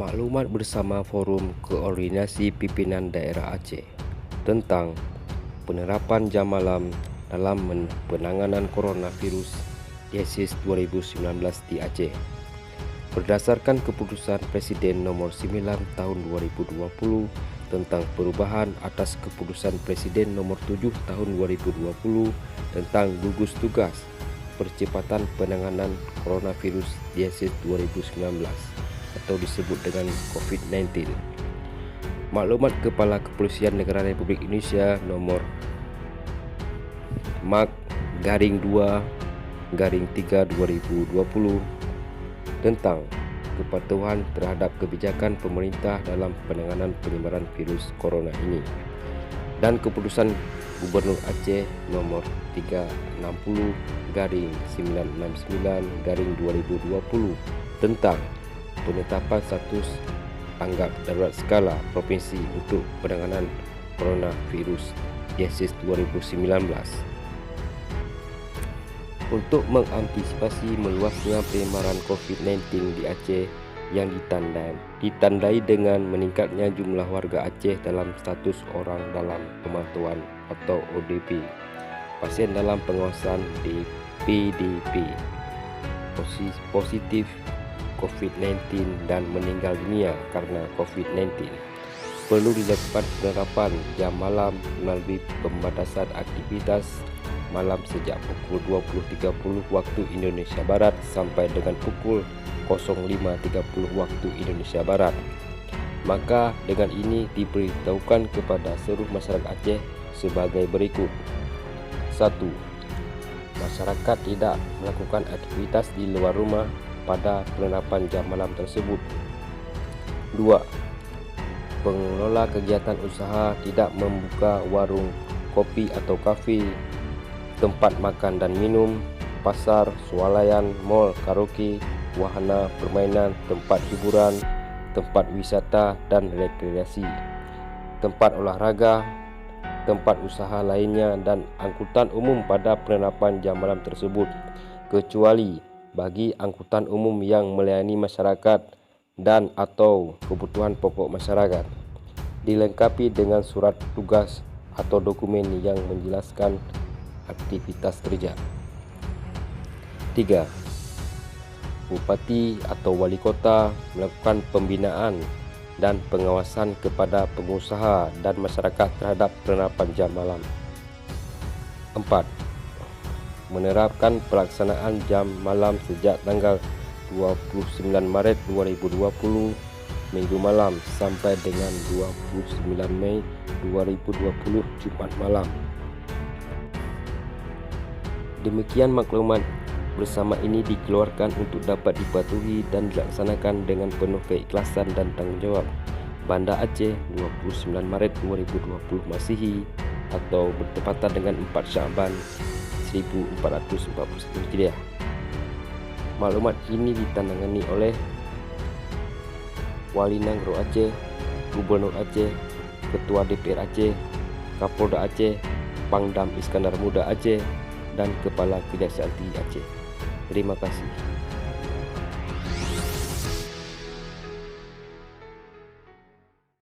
Maklumat bersama Forum Koordinasi Pimpinan Daerah Aceh tentang penerapan jam malam dalam penanganan coronavirus Disease 2019 di Aceh. Berdasarkan keputusan Presiden nomor 9 tahun 2020 tentang perubahan atas keputusan Presiden nomor 7 tahun 2020 tentang gugus tugas percepatan penanganan coronavirus Disease 2019 atau disebut dengan COVID-19. Maklumat Kepala Kepolisian Negara Republik Indonesia nomor MAK-2/3/2020 tentang kepatuhan terhadap kebijakan pemerintah dalam penanganan penyebaran virus corona ini, dan keputusan Gubernur Aceh nomor 360/969/2020 tentang penetapan status tanggap darurat skala provinsi untuk penanganan coronavirus Disease 2019. Untuk mengantisipasi meluasnya penyebaran COVID-19 di Aceh yang ditandai dengan meningkatnya jumlah warga Aceh dalam status orang dalam pemantauan atau ODP, pasien dalam pengawasan di PDP, positif COVID-19 dan meninggal dunia karena COVID-19, perlu dilakukan penerapan jam malam melalui pembatasan aktivitas malam sejak pukul 20.30 waktu Indonesia Barat sampai dengan pukul 05.30 waktu Indonesia Barat. Maka dengan ini diberitahukan kepada seluruh masyarakat Aceh sebagai berikut. 1. Masyarakat tidak melakukan aktivitas di luar rumah pada penerapan jam malam tersebut. 2. Pengelola kegiatan usaha tidak membuka warung kopi atau kafe, tempat makan dan minum, pasar, swalayan, mal, karaoke, wahana permainan, tempat hiburan, tempat wisata dan rekreasi, tempat olahraga, tempat usaha lainnya dan angkutan umum pada penerapan jam malam tersebut, kecuali bagi angkutan umum yang melayani masyarakat dan atau kebutuhan pokok masyarakat, dilengkapi dengan surat tugas atau dokumen yang menjelaskan aktivitas kerja. 3. Bupati atau wali kota melakukan pembinaan dan pengawasan kepada pengusaha dan masyarakat terhadap penerapan jam malam. 4. Menerapkan pelaksanaan jam malam sejak tanggal 29 Maret 2020 Minggu malam sampai dengan 29 Mei 2020 Jumat malam. Demikian maklumat bersama ini dikeluarkan untuk dapat dipatuhi dan dilaksanakan dengan penuh keikhlasan dan tanggung jawab. Banda Aceh 29 Maret 2020 Masihi atau bertepatan dengan 4 Syaban 1441 Hijriah. Maklumat ini ditandangani oleh Wali Nagro Aceh, Gubernur Aceh, Ketua DPR Aceh, Kapolda Aceh, Pangdam Iskandar Muda Aceh, dan Kepala Kejaksaan Tinggi Aceh. Terima kasih.